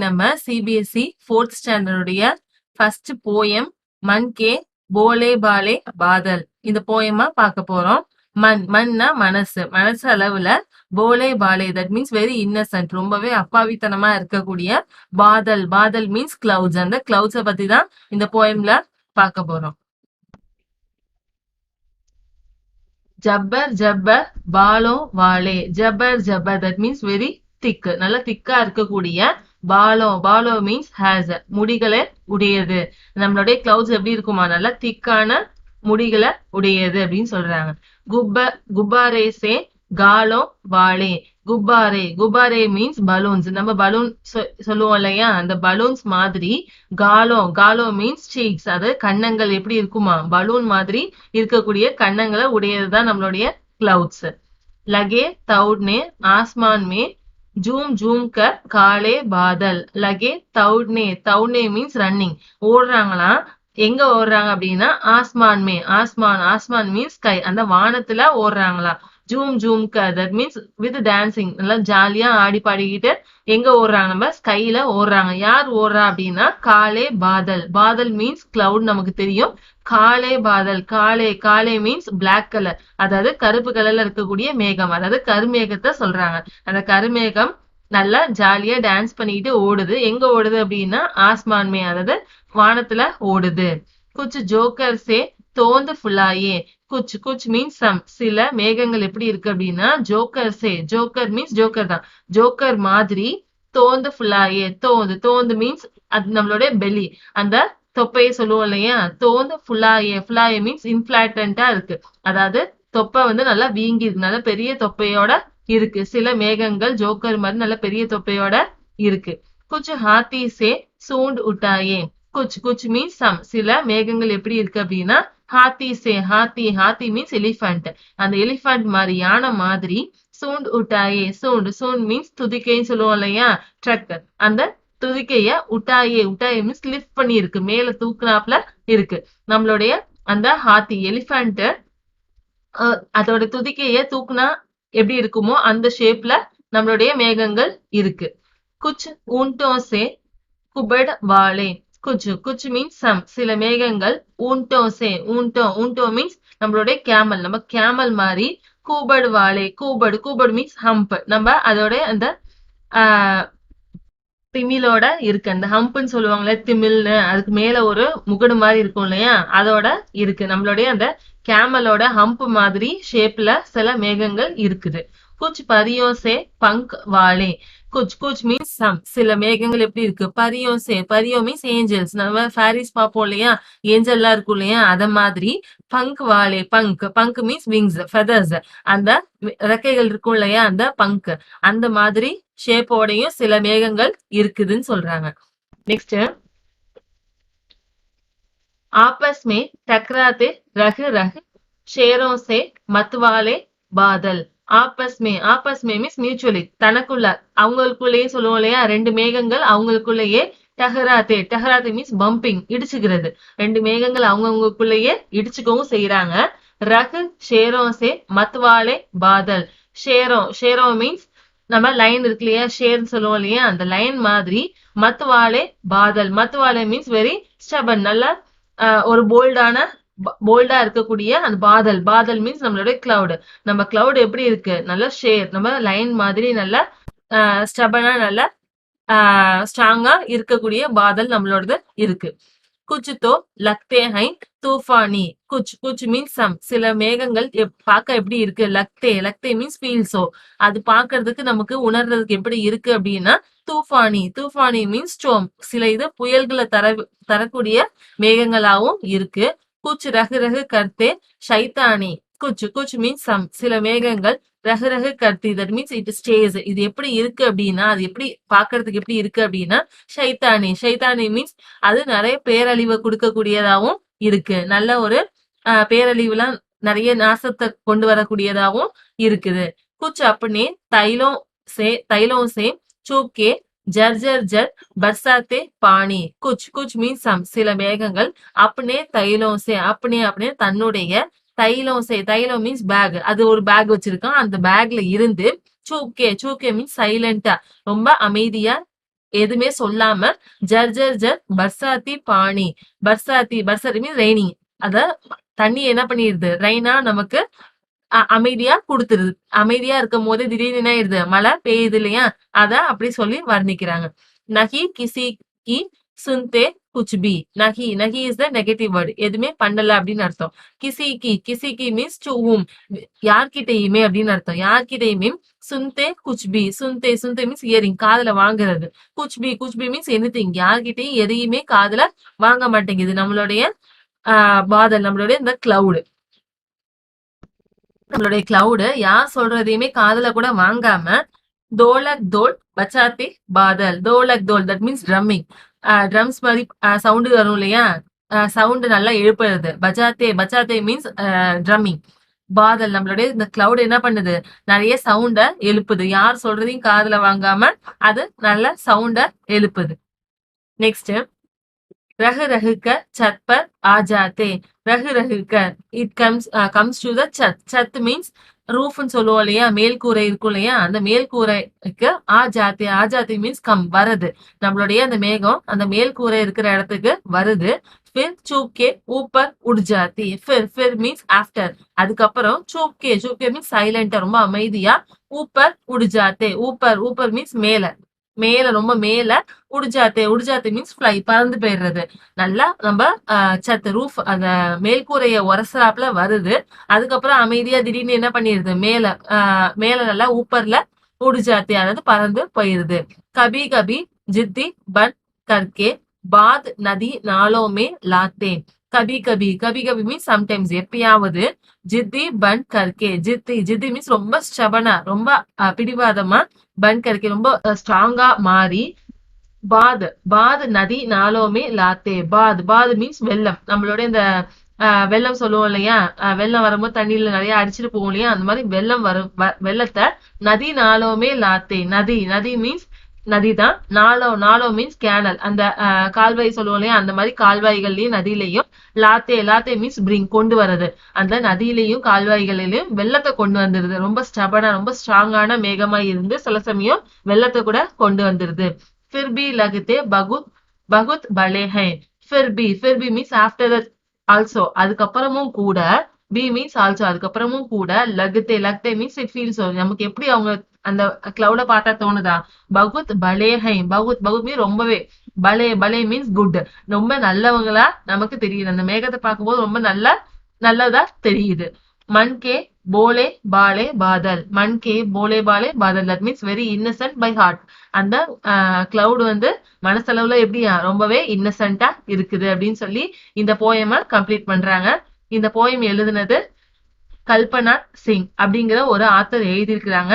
நம்ம CBSE 4th ஸ்டாண்டர்டுடைய first poem மன் கே போலே பாலே பாதல் இந்த போயமா பார்க்க போறோம். மன்னா மனசு அளவுல, போலே பாலே தட் மீன்ஸ் வெரி இன்னசென்ட், ரொம்பவே அப்பாவித்தனமா இருக்கக்கூடிய, பாதல் மீன்ஸ் கிளவுட்ஸ், அந்த கிளவுட்ஸ பத்தி தான் இந்த போயம்ல பார்க்க போறோம். ஜப்பர் ஜப்பர் பாலோ வாலே, ஜப்பர் தட் மீன்ஸ் வெரி திக், நல்ல திக்கா இருக்கக்கூடிய, பாலோ மீன்ஸ் ஹேஸ், முடிகளை உடையது. நம்மளுடைய கிளவுட்ஸ் எப்படி இருக்குமா, நல்லா திக்கான முடிகளை உடையது அப்படின்னு சொல்றாங்க. குப்பாரே சே காலோ வாலே, குப்பாரே மீன்ஸ் பலூன்ஸ், நம்ம பலூன் சொல்லுவோம் இல்லையா, அந்த பலூன்ஸ் மாதிரி. காலோ மீன்ஸ் சீக்ஸ், அது கன்னங்கள் எப்படி இருக்குமா, பலூன் மாதிரி இருக்கக்கூடிய கன்னங்களை உடையதுதான் நம்மளுடைய கிளவுட்ஸ். லகே தவுட்னே ஆஸ்மான் மே ஜூம் ஜூம் கர் காலே பாதல், லகே தவுட்னே மீன்ஸ் ரன்னிங், ஓடுறாங்களாம். எங்க ஓடுறாங்க அப்படின்னா ஆஸ்மான் மீன்ஸ் ஸ்கை, அந்த வானத்துல ஓடுறாங்களா. ஜூம் கர் தட் மீன்ஸ் வித் டான்சிங், நல்லா ஜாலியா ஆடி பாடிக்கிட்டு எங்க ஓடுறாங்க, நம்ம ஸ்கைல ஓடுறாங்க. யார் ஓடுறா அப்படின்னா காலே பாதல் மீன்ஸ் கிளவுட், நமக்கு தெரியும். காலே மீன்ஸ் பிளாக் கலர், அதாவது கருப்பு கலர்ல இருக்கக்கூடிய மேகம், அதாவது கருமேகத்தை சொல்றாங்க. அந்த கருமேகம் நல்லா ஜாலியா டான்ஸ் பண்ணிட்டு ஓடுது. எங்க ஓடுது அப்படின்னா ஆஸ்மான் மே, அதாவது வானத்துல ஓடுது. குச் ஜோக்கர் சே தோந்து ஃபுல்லாயே, குச் மீன்ஸ் சம், சில மேகங்கள் எப்படி இருக்கு அப்படின்னா ஜோக்கர் மீன்ஸ் ஜோக்கர் தான், ஜோக்கர் மாதிரி. தோந்து ஃபுல்லாயே, தோந்து மீன்ஸ் அது நம்மளுடைய பெலி, அந்த தொப்பையை சொல்லுவோம் இல்லையா. தோந்து ஃபுல்லாயே மீன்ஸ் இன்ஃபிளாட்டண்டா இருக்கு, அதாவது தொப்பை வந்து நல்லா வீங்கி இருக்கு, நல்ல பெரிய தொப்பையோட இருக்கு. சில மேகங்கள் ஜோக்கர் மாதிரி நல்ல பெரிய தொப்பையோட இருக்கு. குச் ஹாத்தி சே சூண்ட் உட்டாயே, குச் மீன்ஸ் சம், சில மேகங்கள் எப்படி இருக்கு அப்படின்னா ஹாத்தி மீன்ஸ் எலிஃபண்ட், அந்த எலிஃபண்ட் மாதிரி யானை மாதிரி. சூண்ட் உட்டாயே, சூண்ட் மீன்ஸ் துதிக்கைன்னு சொல்லுவோம் இல்லையா, ட்ரக், அந்த துதிக்கைய உட்டாயே மீன்ஸ் லிஃப்ட் பண்ணி இருக்கு, மேல தூக்குனாப்ல இருக்கு. நம்மளுடைய அந்த ஹாத்தி எலிஃபண்ட் அதோட துதிக்கைய தூக்குனா எப்படி இருக்குமோ அந்த ஷேப்ல நம்மளுடைய மேகங்கள் இருக்கு. குச் ஊண்டோ சே குபட் வாலே, குச் மீன்ஸ் சம், சில மேகங்கள். ஊண்டோ மீன்ஸ் நம்மளுடைய கேமல், நம்ம கேமல் மாதிரி. கூபடு வாலே, கூபடு மீன்ஸ் ஹம்ப், நம்ம அதோட அந்த திமிலோட இருக்கு, அந்த ஹம்ப்னு சொல்லுவாங்களே திமில்னு, அதுக்கு மேல ஒரு முகடு மாதிரி இருக்கும் இல்லையா, அதோட இருக்கு. நம்மளுடைய அந்த கேமலோட ஹம்ப் மாதிரி ஷேப்ல சில மேகங்கள் இருக்குது. குச் பரியோசே பங்க் வாலே, குச் மீன்ஸ் சம், சில மேகங்கள் எப்படி இருக்கு, பரியோ மீன்ஸ் ஏஞ்சல்ஸ், நம்ம ஃபேரிஸ் பார்ப்போம் இல்லையா, ஏஞ்சல் எல்லாம் இருக்கும் இல்லையா, அத மாதிரி. பங்க் வாலே, பங்க் மீன்ஸ் விங்ஸ், ஃபெதர்ஸ், அந்த ரெக்கைகள் இருக்கும் இல்லையா, அந்த பங்க், அந்த மாதிரி ஷேப்போடையும் சில மேகங்கள் இருக்குதுன்னு சொல்றாங்க. நெக்ஸ்ட், ஆப்பஸ் மே டக்ராத்தே ரஹ் ஷேரோं से மத்வாலே பாதல். ஆப்பஸ் மே மீன்ஸ் மியூச்சுவலி, தனக்குள்ள, அவங்களுக்குள்ளேயே சொல்லுவோம் இல்லையா, ரெண்டு மேகங்கள் அவங்களுக்குள்ளேயே. டஹராத்தே மீன்ஸ் பம்பிங், இடிச்சுக்கிறது. ரெண்டு மேகங்கள் அவங்கவுங்களுக்குள்ளேயே இடிச்சுக்கவும் செய்யறாங்க. ரஹ் ஷேரோं से மத்வாலே பாதல். ஷேரோ மீன்ஸ் நம்ம லைன் இருக்கு இல்லையா, ஷேர்னு சொல்லுவோம் இல்லையா, அந்த லைன் மாதிரி. மத்வாலே மீன்ஸ் வெரி ஸ்டபன், நல்ல ஒரு போல்டா இருக்கக்கூடிய அந்த பாதல் மீன்ஸ் நம்மளுடைய கிளவுட். நம்ம கிளவுட் எப்படி இருக்கு, நல்ல ஷேர், நம்ம லைன் மாதிரி நல்ல ஸ்டபனா நல்ல ஸ்ட்ராங்கா இருக்கக்கூடிய பாதல் நம்மளோடது இருக்கு. குச் தோ லக்தே ஹை தூஃபானி, குச் மீன்ஸ் சம், சில மேகங்கள் பார்க்க எப்படி இருக்கு, லக்தே மீன்ஸ் ஃபீல்ஸோ, அது பாக்குறதுக்கு நமக்கு உணர்றதுக்கு எப்படி இருக்கு அப்படின்னா தூஃபானி மீன்ஸ் ஸ்டோம், சில இது புயல்களை தரக்கூடிய மேகங்களாவும் இருக்கு. குச் ரகு கர்த்தே ஷைத்தானி, குச் மீன்ஸ் சம், சில மேகங்கள் ரகு கர்த்தி தட் மீன்ஸ் இட் ஸ்டேஸ், இது எப்படி இருக்கு அப்படின்னா, அது எப்படி பாக்குறதுக்கு எப்படி இருக்கு அப்படின்னா ஷைத்தானி மீன்ஸ் அது நிறைய பேரழிவை கொடுக்கக்கூடியதாவும் இருக்கு, நல்ல ஒரு பேரழிவுலாம் நிறைய நாசத்தை கொண்டு வரக்கூடியதாவும் இருக்குது. குச் அப்பனே தைலோं से चूप के ஜர் பர்சாத்தே பாணி, குச் மீன்ஸ் சம், சில மேகங்கள். அப்பனே அப்பனே தன்னுடைய, தைலம் மீன்ஸ் பேக், அது ஒரு பேக் வச்சிருக்கான், அந்த பேக்ல இருந்து. சூக்கே மீன்ஸ் சைலண்டா, ரொம்ப அமைதியா எதுவுமே சொல்லாம ஜர் ஜர் ஜர் பர்சாத்தி பாணி. பர்சாத்தி மீன் ரெய்னிங். அத தண்ணி என்ன பண்ணிருது, ரெய்னா நமக்கு அமைதியா குடுத்துருது. அமைதியா இருக்கும் போது திடீர்னு என்ன ஆயிருது, மழை பெய்யுது இல்லையா, அத அப்படி சொல்லி வர்ணிக்கிறாங்க. நஹி கிசி கி சுன்தே குச்பி. நஹி நஹி இஸ் த நெகட்டிவ் வேர்டு, எதுவுமே பண்ணல அப்படின்னு அர்த்தம். கிசி கி மீன்ஸ் டு whom, யார்கிட்டயுமே அப்படின்னு அர்த்தம். யார்கிட்டயுமே சுன்தே குச்பி. சுன்தே மீன்ஸ் இயரிங், காதுல வாங்குறது. குச்பி மீன்ஸ் எனிதிங், யார்கிட்டயும் எதையுமே காதுல வாங்க மாட்டேங்குது நம்மளுடைய பாதல், நம்மளுடைய இந்த கிளவுடு. நம்மளுடைய கிளவுடு யார் சொல்றதையுமே காதுல கூட வாங்காம தோலக் தோல் பச்சாத்தி பாதல். தோலக் தோல் தட் மீன்ஸ் ட்ரம்மிங். ட்ரம்ஸ் மாதிரி சவுண்டு வரும் இல்லையா, சவுண்டு நல்லா எழுப்புறது. பச்சாத்தே மீன்ஸ் ட்ரம்மிங். பாதல் நம்மளுடைய இந்த கிளவுட் என்ன பண்ணுது, நிறைய சவுண்ட எழுப்புது. யார் சொல்றதையும் காதுல வாங்காம அது நல்ல சவுண்ட எழுப்புது. நெக்ஸ்ட் ரஹு ரஹுக்க சத் பர் ஆஜாத்தே. ரஹு ரஹுக்க இட் கம்ஸ் டு த சத். சத் மீன்ஸ் ரூஃப்னு சொல்லுவோம் இல்லையா, மேல்கூரை இருக்கும் இல்லையா, அந்த மேல்கூரைக்கு ஆஜாத்தே மீன்ஸ் கம், வருது. நம்மளுடைய அந்த மேகம் அந்த மேல்கூரை இருக்கிற இடத்துக்கு வருது. फिर चुप के ऊपर उड़ जाती. फिर மீன்ஸ் ஆஃப்டர், அதுக்கப்புறம் சூப்கே மீன்ஸ் சைலண்டா, ரொம்ப அமைதியா. ஊப்பர் உடுஜாத்தே. ஊப்பர் மீன்ஸ் மேல, ரொம்ப மேல. உடுஜாத்தே மீன்ஸ் ஃப்ளை, பறந்து போயிடுறது. நல்லா நம்ம சத்து ரூஃப் அந்த மேல்கூரைய உரசலாப்புல வருது. அதுக்கப்புறம் அமைதியா திடீர்னு என்ன பண்ணிருது, மேல நல்லா ஊப்பர்ல உடுஜாத்தே, அதாவது பறந்து போயிருது. கபி கபி ஜித்தி பன் கர்கே பாத் நதி நாளோமே லாத்தே. கபி மீன்ஸ் சம்டைம்ஸ், எப்பயாவது. ஜித்தி பன் கர்கே. ஜித்தி மீன்ஸ் ரொம்ப ஸ்டபனா, ரொம்ப பிடிவாதமா. பன் கர்கே ரொம்ப ஸ்ட்ராங்கா மாறி. பாத் நதி நாளோமே லாத்தே. பாத் மீன்ஸ் வெள்ளம். நம்மளோட இந்த வெள்ளம் சொல்லுவோம் இல்லையா, வெள்ளம் வரும்போது தண்ணியில நிறைய அடிச்சுட்டு போவோம் இல்லையா, அந்த மாதிரி வெள்ளம் வரும். வெள்ளத்தை நதி நாளோமே லாத்தே. நதி மீன்ஸ் நதிதான். நாளோ மீன்ஸ் கேனல், அந்த கால்வாய் சொல்லுவோம் இல்லையா, அந்த மாதிரி கால்வாய்கள்லயும் நதியிலையும். லாத்தே மீன்ஸ் பிரிங், கொண்டு வர்றது. அந்த நதியிலையும் கால்வாய்களிலையும் வெள்ளத்தை கொண்டு வந்துருது. ரொம்ப ஸ்டபனா, ரொம்ப ஸ்ட்ராங்கான மேகமா இருந்து சில சமயம் வெள்ளத்தை கூட கொண்டு வந்துருது. फिर लगते बहुत बड़े हैं. फिर भी மீன்ஸ் ஆஃப்டர் தட் ஆல்சோ, அதுக்கப்புறமும் கூட. பி மீன்ஸ் ஆல்சோ, அதுக்கப்புறமும் கூட. லக்தே மீன்ஸ் இட் ஃபீல்ஸ், நமக்கு எப்படி அவங்க அந்த கிளவுட பார்த்தா தோணுதா. பகுத் பலே ஹை. பகுத் மீன் ரொம்பவே. பலே மீன்ஸ் குட், ரொம்ப நல்லவங்களா நமக்கு தெரியுது. அந்த மேகத்தை பார்க்கும்போது ரொம்ப நல்லதா தெரியுது. மன் கே போலே பாலே பாதல். மன் கே போலே பாலே பாதல், that means very innocent by heart. அந்த கிளவுட் வந்து மனசளவுல எப்படியா, ரொம்பவே இன்னசென்ட்டா இருக்குது அப்படின்னு சொல்லி இந்த போயமை கம்ப்ளீட் பண்றாங்க. இந்த போயம் எழுதுனது கல்பனா சிங் அப்படிங்கிற ஒரு ஆத்தர் எழுதியிருக்கிறாங்க.